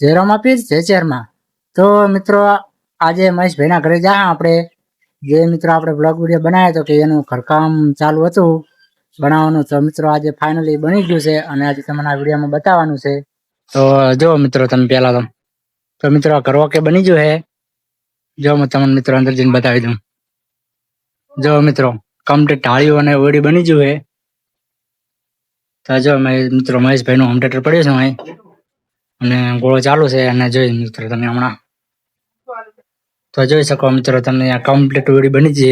ઝેરોમાં piece ઝેચેરમાં તો મિત્રો આજે મહેશભાઈના ઘરે જા આપણે જે મિત્રો આપણે બ્લોગ વિડીયો બનાવ્યો હતો કે એનું ઘરકામ ચાલુ હતું બનાવવાનું તો મિત્રો આજે ફાઇનલી બની ગયું છે અને આજે તમને આ વિડીયોમાં બતાવવાનું છે તો જો મિત્રો તમે પહેલા તો મિત્રો આ ઘર ઓકે બની ગયું છે જો હું તમને મિત્રો અંદર જઈને બતાવી દઉં જો મિત્રો કમ્પ્લીટ ઢાળીઓ અને ઓડી બની ગયું છે તો જો મિત્રો મહેશભાઈનું હોમ થિયેટર પડ્યું છે અહીં અને ગોળો ચાલુ છે અને જોઈ મિત્રો તમે હમણાં તો જોઈ શકો મિત્રો તમને આ કમ્પ્લીટ ઓડી બની છે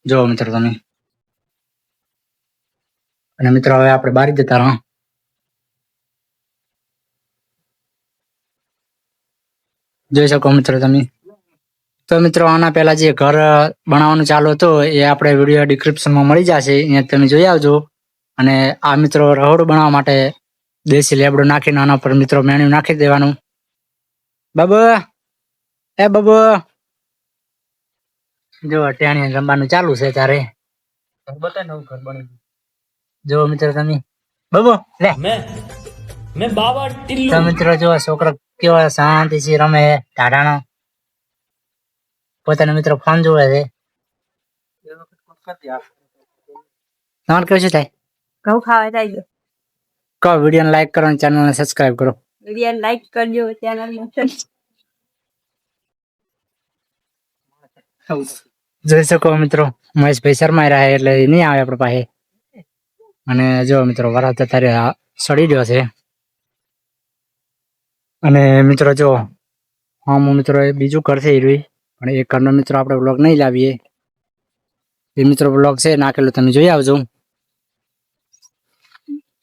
જો મિત્રો તમે અને મિત્રો હવે આપણે બારી જતા રહો જોઈ શકો મિત્રો તમે તો મિત્રો આના પહેલા જે ઘર બનાવવાનું ચાલુ હતું એ આપણે વિડીયો ડિસ્ક્રિપ્શનમાં મળી જશે અહીંયા તમે જોઈ આવજો અને આ મિત્રો રહોડું બનાવવા માટે દેશી લેબડું નાખીને આના પર મિત્રો મેન્યુ નાખી દેવાનું બાબુ એ બાબુ જો ટેણી રમવાનું ચાલુ છે તારે બતા નવું ઘર બની જો મિત્રો તમે બાબુ લે મેં બાબા ટિલ્લુ તો મિત્રો જો છોકરો કેવો શાંતિથી રમે ટાઢાનો પોતાનો મિત્રો ફોન જોવે છે તમારે કેવું શું થાય ઘઉં ખાવા થાય ગયો કહો વિડીયોને લાઈક કરો અને ચેનલને સબસ્ક્રાઇબ કરો વિડીયો લાઈક કરજો ચેનલને જોઈ શકો મિત્રો મહેશભાઈ શર્માઈ રહ્યા એટલે એ નહીં આવે આપણા પાસે અને જો મિત્રો વરાત અત્યારે સડી રહ્યો છે અને મિત્રો જો હા હું મિત્રો એ બીજું કરશે રહ્યું પણ એ ઘરનો મિત્રો આપણે બ્લોગ નહીં લાવીએ એ મિત્રો બ્લોગ છે નાખેલું તમે જોઈ આવજો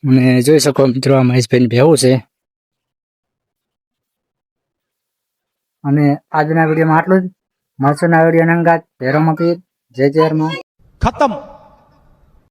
અને જોઈ શકો મિત્રો આ મહેશભાઈ ભેવું છે અને આજના વિડીયોમાં આટલું જ મળશું ના વિડીયો અંગાત ભેરોમાં પીર જય જયરમાં खत्म।